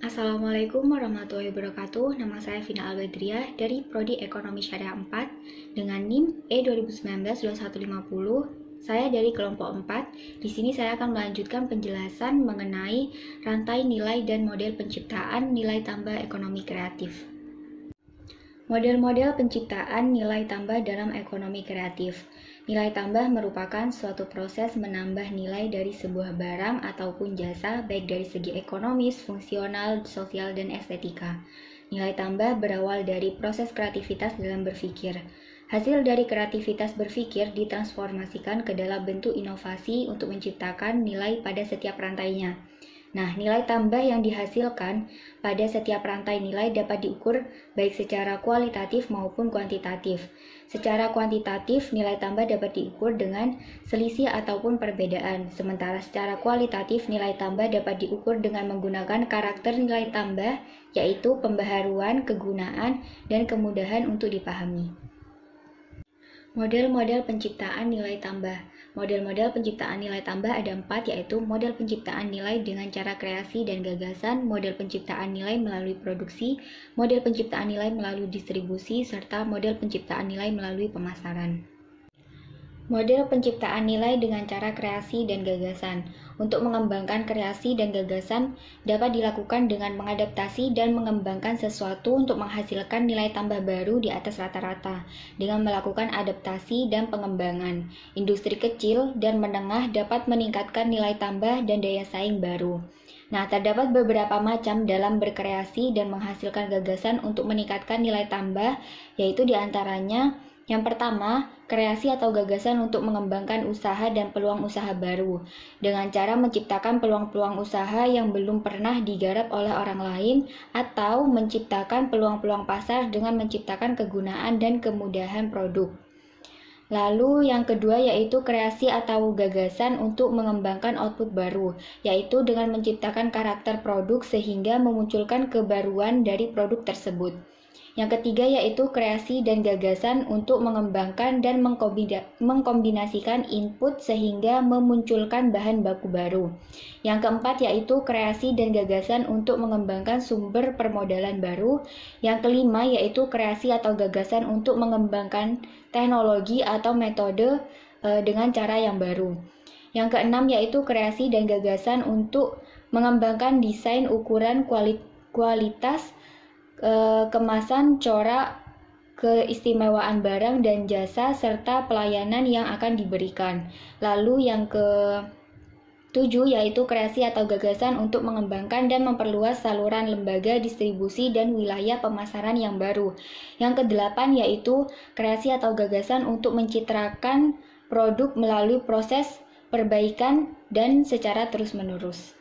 Assalamualaikum warahmatullahi wabarakatuh. Nama saya Vina Albedriah dari Prodi Ekonomi Syariah 4 dengan NIM E2019-2150. Saya dari kelompok 4. Di sini saya akan melanjutkan penjelasan mengenai rantai nilai dan model penciptaan nilai tambah ekonomi kreatif. Model-model penciptaan nilai tambah dalam ekonomi kreatif. Nilai tambah merupakan suatu proses menambah nilai dari sebuah barang ataupun jasa, baik dari segi ekonomis, fungsional, sosial, dan estetika. Nilai tambah berawal dari proses kreativitas dalam berpikir. Hasil dari kreativitas berpikir ditransformasikan ke dalam bentuk inovasi untuk menciptakan nilai pada setiap rantainya. Nah, nilai tambah yang dihasilkan pada setiap rantai nilai dapat diukur baik secara kualitatif maupun kuantitatif. Secara kuantitatif, nilai tambah dapat diukur dengan selisih ataupun perbedaan. Sementara secara kualitatif, nilai tambah dapat diukur dengan menggunakan karakter nilai tambah, yaitu pembaharuan, kegunaan, dan kemudahan untuk dipahami. Model-model penciptaan nilai tambah. Model-model penciptaan nilai tambah ada 4, yaitu model penciptaan nilai dengan cara kreasi dan gagasan, model penciptaan nilai melalui produksi, model penciptaan nilai melalui distribusi, serta model penciptaan nilai melalui pemasaran. Model penciptaan nilai dengan cara kreasi dan gagasan. Untuk mengembangkan kreasi dan gagasan dapat dilakukan dengan mengadaptasi dan mengembangkan sesuatu untuk menghasilkan nilai tambah baru di atas rata-rata. Dengan melakukan adaptasi dan pengembangan, industri kecil dan menengah dapat meningkatkan nilai tambah dan daya saing baru. Nah, terdapat beberapa macam dalam berkreasi dan menghasilkan gagasan untuk meningkatkan nilai tambah, yaitu diantaranya yang pertama, kreasi atau gagasan untuk mengembangkan usaha dan peluang usaha baru dengan cara menciptakan peluang-peluang usaha yang belum pernah digarap oleh orang lain atau menciptakan peluang-peluang pasar dengan menciptakan kegunaan dan kemudahan produk. Lalu yang kedua yaitu kreasi atau gagasan untuk mengembangkan output baru, yaitu dengan menciptakan karakter produk sehingga memunculkan kebaruan dari produk tersebut. Yang ketiga yaitu kreasi dan gagasan untuk mengembangkan dan mengkombinasikan input sehingga memunculkan bahan baku baru. Yang keempat yaitu kreasi dan gagasan untuk mengembangkan sumber permodalan baru. Yang kelima yaitu kreasi atau gagasan untuk mengembangkan teknologi atau metode dengan cara yang baru. Yang keenam yaitu kreasi dan gagasan untuk mengembangkan desain, ukuran, kualitas, kemasan, corak, keistimewaan barang dan jasa, serta pelayanan yang akan diberikan. Lalu yang ke-7 yaitu kreasi atau gagasan untuk mengembangkan dan memperluas saluran lembaga distribusi dan wilayah pemasaran yang baru. Yang ke-8 yaitu kreasi atau gagasan untuk mencitrakan produk melalui proses perbaikan dan secara terus-menerus.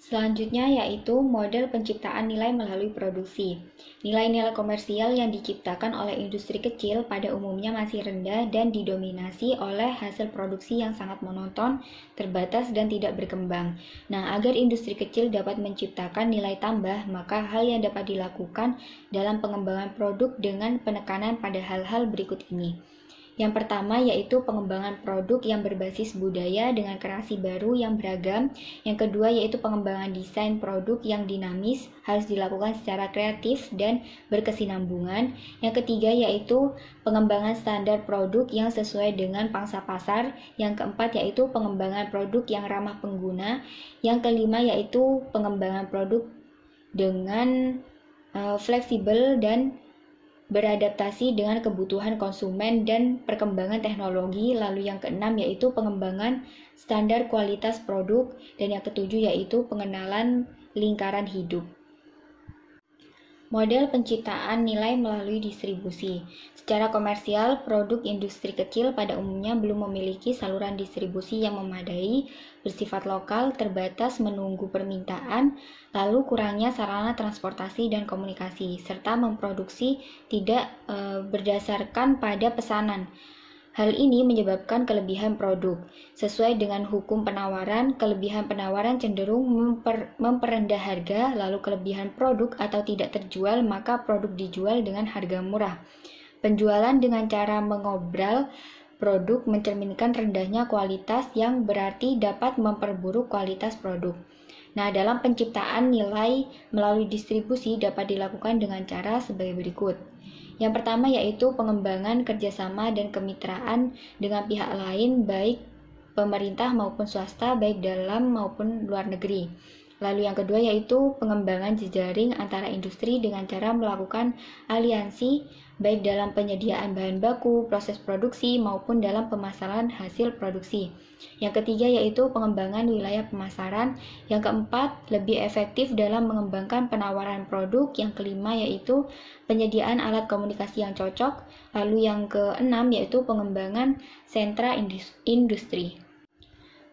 Selanjutnya yaitu model penciptaan nilai melalui produksi. Nilai-nilai komersial yang diciptakan oleh industri kecil pada umumnya masih rendah dan didominasi oleh hasil produksi yang sangat monoton, terbatas, dan tidak berkembang. Nah, agar industri kecil dapat menciptakan nilai tambah, maka hal yang dapat dilakukan dalam pengembangan produk dengan penekanan pada hal-hal berikut ini. Yang pertama yaitu pengembangan produk yang berbasis budaya dengan kreasi baru yang beragam. Yang kedua yaitu pengembangan desain produk yang dinamis, harus dilakukan secara kreatif dan berkesinambungan. Yang ketiga yaitu pengembangan standar produk yang sesuai dengan pangsa pasar. Yang keempat yaitu pengembangan produk yang ramah pengguna. Yang kelima yaitu pengembangan produk dengan fleksibel dan beradaptasi dengan kebutuhan konsumen dan perkembangan teknologi. Lalu yang keenam yaitu pengembangan standar kualitas produk, dan yang ketujuh yaitu pengenalan lingkaran hidup. Model penciptaan nilai melalui distribusi. Secara komersial, produk industri kecil pada umumnya belum memiliki saluran distribusi yang memadai, bersifat lokal, terbatas, menunggu permintaan, lalu kurangnya sarana transportasi dan komunikasi, serta memproduksi tidak berdasarkan pada pesanan. Hal ini menyebabkan kelebihan produk. Sesuai dengan hukum penawaran, kelebihan penawaran cenderung memperendah harga, lalu kelebihan produk atau tidak terjual, maka produk dijual dengan harga murah. Penjualan dengan cara mengobral produk mencerminkan rendahnya kualitas yang berarti dapat memperburuk kualitas produk. Nah, dalam penciptaan nilai melalui distribusi dapat dilakukan dengan cara sebagai berikut. Yang pertama yaitu pengembangan kerjasama dan kemitraan dengan pihak lain, baik pemerintah maupun swasta, baik dalam maupun luar negeri. Lalu yang kedua yaitu pengembangan jejaring antara industri dengan cara melakukan aliansi baik dalam penyediaan bahan baku, proses produksi maupun dalam pemasaran hasil produksi. Yang ketiga yaitu pengembangan wilayah pemasaran. Yang keempat, lebih efektif dalam mengembangkan penawaran produk. Yang kelima yaitu penyediaan alat komunikasi yang cocok. Lalu yang keenam yaitu pengembangan sentra industri.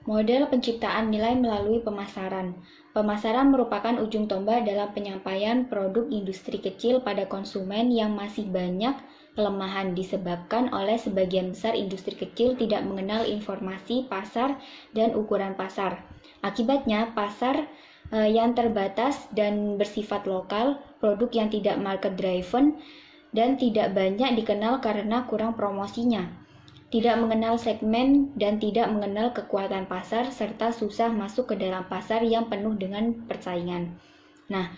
Model penciptaan nilai melalui pemasaran. Pemasaran merupakan ujung tombak dalam penyampaian produk industri kecil pada konsumen yang masih banyak kelemahan disebabkan oleh sebagian besar industri kecil tidak mengenal informasi pasar dan ukuran pasar. Akibatnya, pasar yang terbatas dan bersifat lokal, produk yang tidak market driven, dan tidak banyak dikenal karena kurang promosinya. Tidak mengenal segmen dan tidak mengenal kekuatan pasar, serta susah masuk ke dalam pasar yang penuh dengan persaingan. Nah,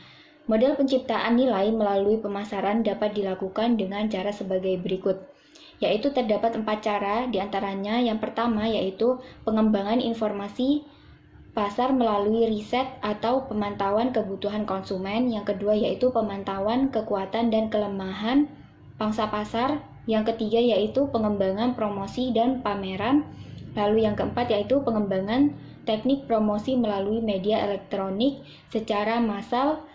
model penciptaan nilai melalui pemasaran dapat dilakukan dengan cara sebagai berikut, yaitu terdapat 4 cara, diantaranya yang pertama yaitu pengembangan informasi pasar melalui riset atau pemantauan kebutuhan konsumen. Yang kedua yaitu pemantauan kekuatan dan kelemahan pangsa pasar. Yang ketiga yaitu pengembangan promosi dan pameran. Lalu yang keempat yaitu pengembangan teknik promosi melalui media elektronik secara massal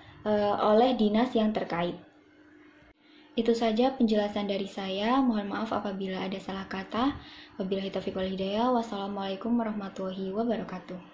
oleh dinas yang terkait. Itu saja penjelasan dari saya. Mohon maaf apabila ada salah kata. Wabillahi taufiq wal hidayah. Wassalamualaikum warahmatullahi wabarakatuh.